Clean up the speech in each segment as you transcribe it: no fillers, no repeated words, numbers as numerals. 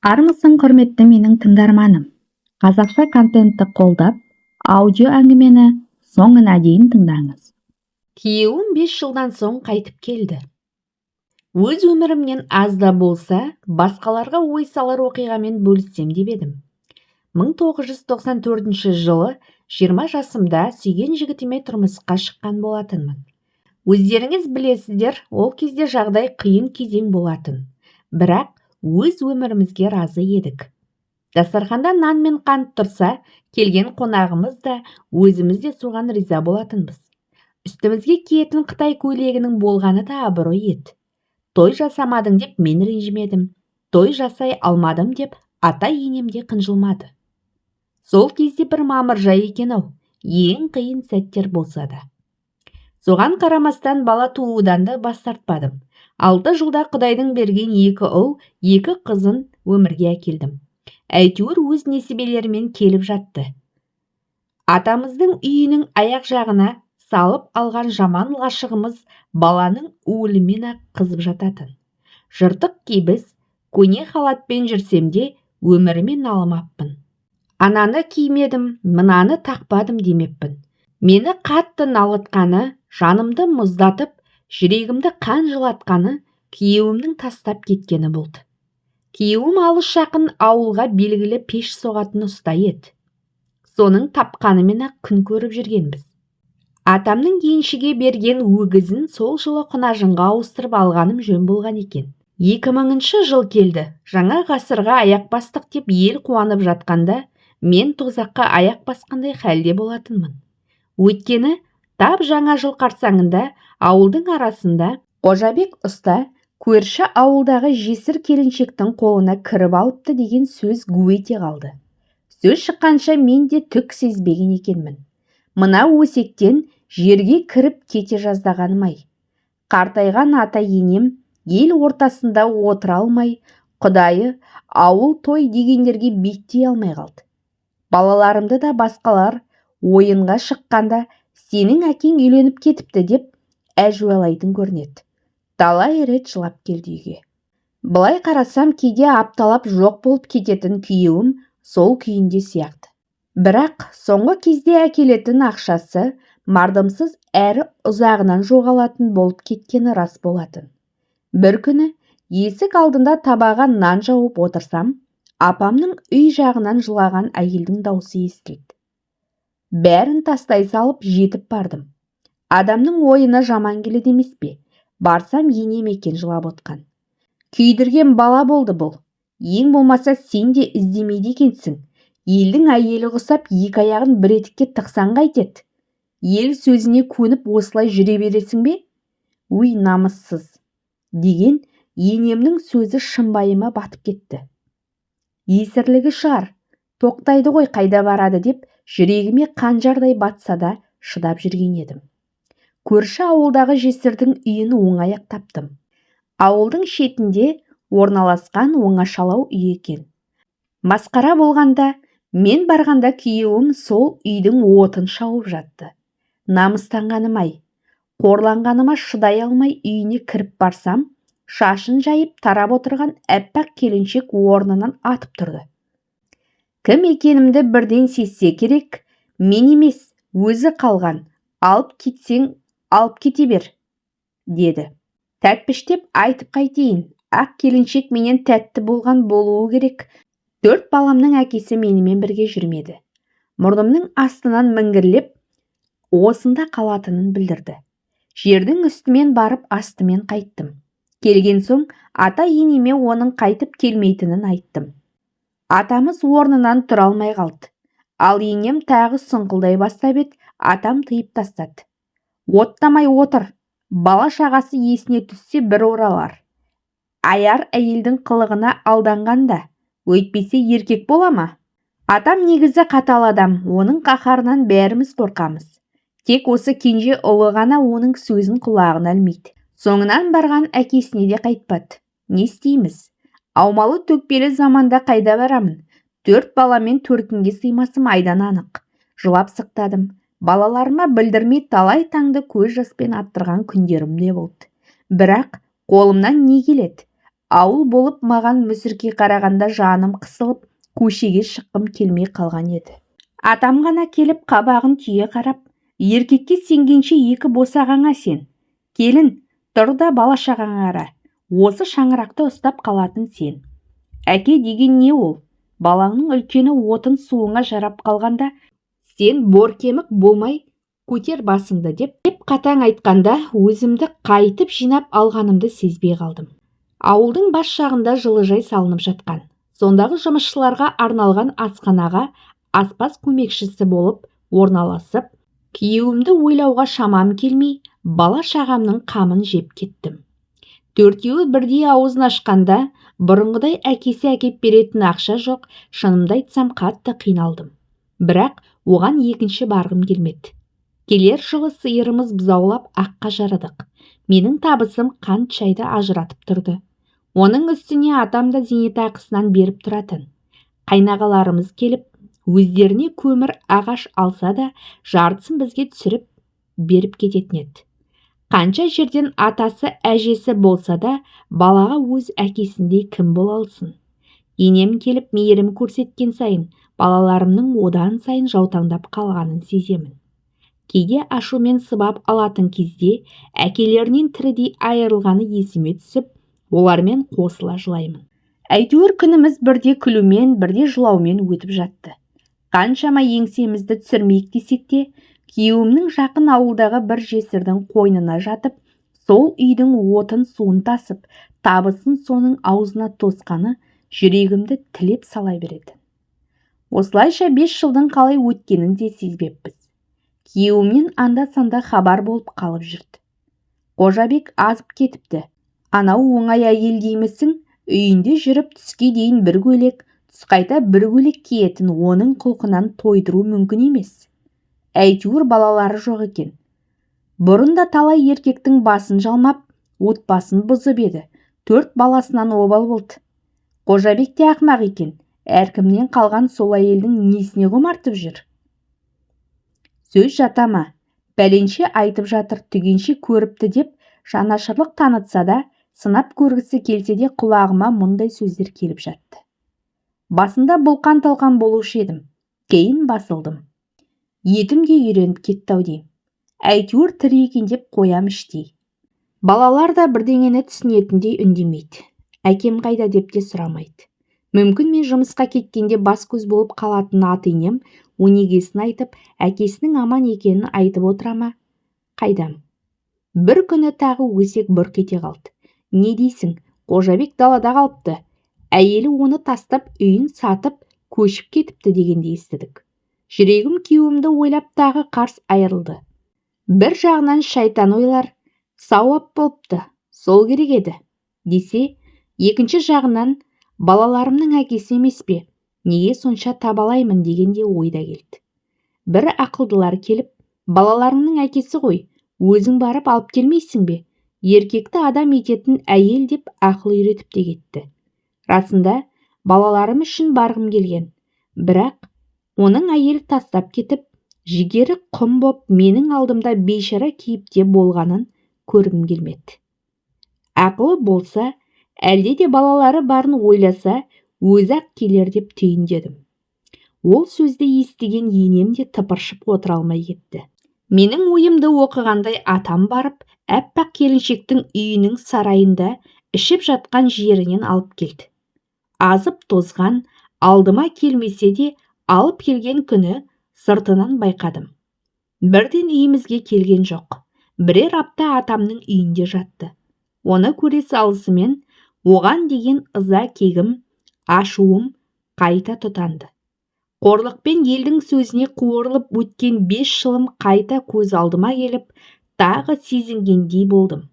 Армысың құрметті менің тыңдарманым. Қазақша контентті қолдап, аудио әңгімені соңына дейін тыңдаңыз. Күйеуім 5 жылдан соң қайтып келді. Өз өмірімнен аз да болса, басқаларға ой салар оқиғамен бөліссем деп едім. 1994 жылы 20 жасымда сүйген жігітіме тұрмысқа шыққан болатынмын. Өздеріңіз білесіздер, ол кезде жағдай қиын кезең болатын. Бірақ өз өмірімізге разы едік. Дастарханда нан мен қант тұрса, келген қонағымыз да, өзіміз де соған риза болатынбыз. Үстімізге киетін Қытай көйлегінің болғаны да абырой еді. Той жасамадың деп мен ренжімедім. Той жасай алмадым деп ата-енем де қынжылмады. Сол кезде бір мамыржай екен-ау, ең қиын сәттер болса да. Соған қарамастан бала туудан да бас тартпадым. 6 жылда Құдайдың берген 2 ұл, 2 қызын өмірге әкелдім. Әйтеуір өз несібелерімен келіп жатты. Атамыздың үйінің аяқ жағына салып алған жаман ғашығымыз баланың өлімен-ақ қызып жататын. Жыртық кебіс, көне халатпен жүрсем де өмірімен алмаппын. Ананы кимедім, мынаны тақпадым демеппін. Мені қатты налытқаны, жанымды мұздатып, жүрегімді қан жылатқаны күйеуімнің тастап кеткені болды. Күйеуім алыс жақын ауылға белгілі пеш соғатын ұста еді. Соның тапқанымен-ақ күн көріп жүргенбіз. Атамның еншіге берген өгізін сол жылы Құнажынға ауыстырып алғаным жөн болған екен. 2000 жыл келді. Жаңа ғасырға аяқ бастық деп ел қуанып жатқанда, мен тозаққа аяқ басқандай хәлде болатынмын. Өйткені тап жаңа жыл қарсаңында ауылдың арасында Қожабек ұста көрші ауылдағы жесір келіншектің қолына кіріп алыпты деген сөз гу ете қалды. Сөз шыққанша мен де түк сезбеген екенмін. Мына өсектен жерге кіріп кете жаздағаным-ай. Қартайған ата-енем ел ортасында отыра алмай, құдайы ауыл той дегендерге беттей алмай қалды. Балаларымды да басқалар ойынға шыққанда сенің әкең үйленіп кетіпті деп әжуалайтын көрінеді. Талай рет жылап келді үйге. Былай қарасам кейде апталап жоқ болып кететін күйеуім сол күйінде сияқты. Бірақ соңғы кезде әкелетін ақшасы мардымсыз әрі ұзағынан жоғалатын болып кеткені рас болатын. Бір күні есік алдында табаға нан жауып отырсам, апамның үй жағынан жылаған әйелдің даусы естілді. Бәрін тастай салып жетіп бардым. Адамның ойына жаман келеді емес пе? Барсам енем екен жылап отқан. Күйдірген бала болды бұл. Ең болмаса сен де іздемейді екенсің. Елдің әйелі құсап екі аяғын бір етікке тықсан қайтеді. Ел сөзіне көніп осылай жүре бересің бе? Өй намыссыз. Деген енемнің сөзі шымбайыма батып кетті. Есірлігі шығар. Тоқтайды ғой қайда барады деп жүрегіме қанжардай батса да шыдап жүрген едім. Көрші ауылдағы жесірдің үйін оңай-ақ таптым. Ауылдың шетінде орналасқан оңашалау үй екен. Масқара болғанда, мен барғанда күйеуім сол үйдің отын шауып жатты. Намыстанғаным-ай. Қорланғаныма шыдай алмай үйіне кіріп барсам, шашын жайып тарап отырған әппақ келіншек орнынан атып тұрды. Кім екенімді бірден сезсе керек, мен емес, өзі қалған. Алып кетсең, алып кете бер, деді. Тәтпіштеп айтып қайтейін, ақ келіншек менен тәтті болған болуы керек. 4 баламның әкесі менімен бірге жүрмеді. Мұрнымның астынан міңгірлеп, осында қалатынын білдірді. Жердің үстімен барып астымен қайттым. Келген соң ата-енеме оның қайтып келмейтінін айттым. Атамыз орнынан тұра алмай қалды. Ал енем тағы сұңқылдай бастап еді, атам тыйып тастады. Оттамай отыр. Бала шағасы есіне түссе бір оралар. Аяр әйелдің қылығына алданғанда, өйтпесе еркек бола ма? Атам негізі қатал адам, оның қаһарынан бәріміз қорқамыз. Тек осы кенже ұлы ғана оның сөзін құлағына ілмейді. Соңынан барған әкесіне де қайтпады. Не істейміз? Аумалы төкпелі заманда қайда барамын? 4 баламен төркінге сыймасым айдан анық. Жылап сықтадым. Балаларыма білдірмей талай таңды көз жаспен аттырған күндерім де болды. Бірақ қолымнан не келеді? Ауыл болып маған мүсіркей қарағанда жаным қысылып, көшеге шыққым келмей қалған еді. Атам ғана келіп қабағын түйе қарап, еркекке сенгенше екі босағаңа сен. Келін, тұр да бала-шағаңа қара. Осы шаңырақта ұстап қалатын сен. Әке деген не ол? Балаңның үлкені отын суыңа жарап қалғанда, сен боркемік болмай көтер басыңды деп қатаң айтқанда, өзімді қайтып жинап алғанымды сезбей қалдым. Ауылдың бас жағында жылыжай салынып жатқан. Сондағы жұмысшыларға арналған асханаға аспаз көмекшісі болып орналасып, күйеуімді ойлауға шамам келмей, бала-шағамның қамын жеп кеттім. Төртеуі бірдей аузын ашқанда, бұрынғыдай әкесі әкеп беретін ақша жоқ, шынымды айтсам қатты қиналдым. Бірақ оған екінші барғым келмеді. Келер жылы сиырымыз бұзаулап аққа жарадық. Менің табысым қант шайды ажыратып тұрды. Оның үстіне атам да зейнетақысынан беріп тұратын. Қайнағаларымыз келіп, өздеріне көмір ағаш алса да, жартысын бізге түсіріп беріп кететін еді. Қанша жерден атасы әжесі болса да, балаға өз әкесіндей кім бола алсын? Енем келіп мейірім көрсеткен сайын, балаларымның одан сайын жаутаңдап қалғанын сеземін. Кейде ашумен сыбап алатын кезде, әкелерінен тірідей айырылғаны есіме түсіп, олармен қосыла жылаймын. Әйтеуір күніміз бірде күлумен, бірде жылаумен өтіп жатты. Қаншама еңсемізді түсірмейік десек те, күйеуімнің жақын ауылдағы бір жесірдің қойнына жатып, сол үйдің отын суын тасып, табысын соның аузына тосқаны жүрегімді тілеп сала береді. Осылайша 5 жылдың қалай өткенін де сезбеппіз. Күйеуімнен анда-санда хабар болып қалып жүрді. Қожабек азып кетіпті. Анау оңай әйел деймісің, үйінде жүріп түске дейін бір көйлек, түс қайта бір көйлек киетін оның құлқынан тойдыру мүмкін емес. Әйтеуір балалары жоқ екен. Бұрында талай еркектің басын жалмап, отбасын бұзып еді. 4 баласынан обал болды. Қожабек те ақымақ екен. Әркімнен қалған сол әйелдің несіне құмартып жүр? Сөз жата ма? Бәленше айтып жатыр, түгенше көріпті деп жанашырлық танытса да, сынап көргісі келсе де құлағыма мұндай сөздер келіп жатты. Басында бұлқан-талқан болушы едім. Кейін басылдым. Етім де үйреніп кетті-ау деймін. Әйтеуір тірі екен деп қоям іштей. Балалар да бірдеңені түсінетіндей үндемейді. Әкем қайда деп те сұрамайды. Мүмкін мен жұмысқа кеткенде бас көз болып қалатын ата-енем өнегесін айтып, әкесінің аман екенін айтып отыра ма? Қайдам? Бір күні тағы өсек бұрқ ете қалды. Не дейсің? Қожабек далада қалыпты. Әйелі оны тастап, үйін сатып, көшіп кетіпті дегенде естідік. Жүрегім күйеуімді ойлап тағы қарс айырылды. Бір жағынан шайтан ойлар, сауап болыпты, сол керек еді, десе, екінші жағынан балаларымның әкесі емес пе, неге сонша табалаймын дегенде ойда келді. Бір ақылдылар келіп, балаларыңның әкесі ғой, өзің барып алып келмейсің бе? Еркекті адам ететін әйел деп ақыл үйретіп те кетті. Расында, балаларым үшін барғым келген. Бірақ, оның әйел тастап кетіп, жігері құм боп менің алдымда бейшара кейіпте болғанын көргім келмеді. Ақылы болса, әлде де балалары барын ойласа, өзі-ақ келер деп түйіндедім. Ол сөзді естіген енем де тыпыршып отыра алмай кетті. Менің ойымды оқығандай атам барып, әппақ келіншектің үйінің сарайында ішіп жатқан жерінен алып келді. Азып тозған, алдыма келмесе де алып келген күні сыртынан байқадым. Бірден үйімізге келген жоқ. Бірер апта атамның үйінде жатты. Оны көре салысымен оған деген ыза кегім, ашуым қайта тұтанды. Қорлықпен елдің сөзіне қуырылып өткен 5 жылым қайта көз алдыма келіп, тағы сезінгендей болдым.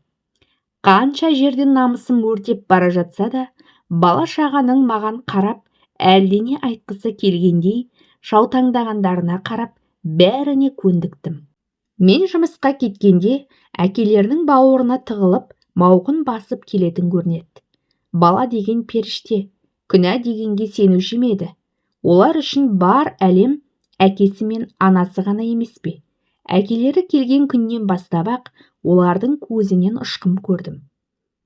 Қанша жерден намысым өртеп бара жатса да, бала-шағаның маған қарап, әлдене айтқысы келгендей, жаутаңдағандарына қарап, бәріне көндіктім. Мен жұмысқа кеткенде, әкелерінің бауырына тығылып, мауқын басып келетін көрінеді. Бала деген періште, күнә дегенге сенуші ме еді? Олар үшін бар әлем әкесі мен анасы ғана емес пе? Әкелері келген күннен бастап-ақ олардың көзінен ұшқым көрдім.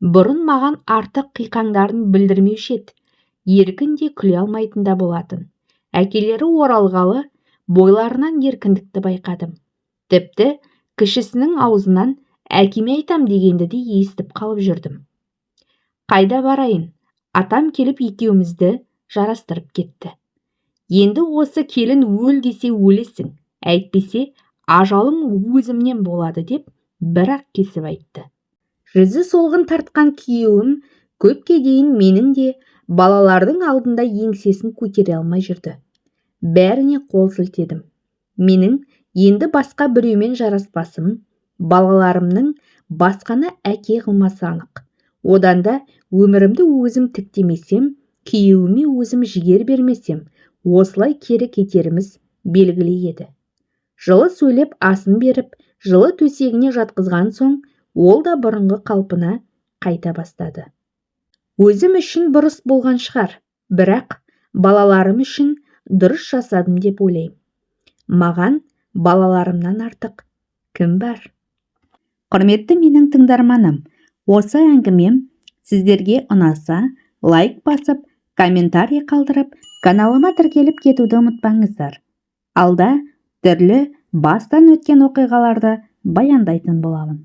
Бұрын маған артық қиқаңдарын білдірмеуші еді. Еркін де күле алмайтын да болатын. Әкелері оралғалы бойларынан еркіндікті байқадым. Тіпті кішісінің аузынан әкеме айтам дегенді де естіп қалып жүрдім. Қайда барайын? Атам келіп екеумізді жарастырып кетті. Енді осы келін өл десе өлесің, әйтпесе ажалым өзімнен болады деп бір-ақ кесіп айтты. Жүзі солғын тартқан күйеуім көпке дейін менің де балалардың алдында еңсесін көтере алмай жүрді. Бәріне қол сілтедім. Менің енді басқа біреумен жараспасым, балаларымның басқаны әке қылмасы анық. Одан да өмірімді өзім тіктемесем, күйеуіме өзім жігер бермесем, осылай кері кетеріміз белгілі еді. Жылы сөйлеп асын беріп, жылы төсегіне жатқызған соң, ол да бұрынғы қалпына қайта бастады. Өзім үшін бұрыс болған шығар, бірақ балаларым үшін дұрыс жасадым деп ойлаймын. Маған балаларымнан артық кім бар? Құрметті менің тыңдарманым, осы әңгімем сіздерге ұнаса, лайк басып, комментарий қалдырып, каналыма тіркеліп кетуді ұмытпаңыздар. Алда түрлі бастан өткен оқиғаларды баяндайтын боламын.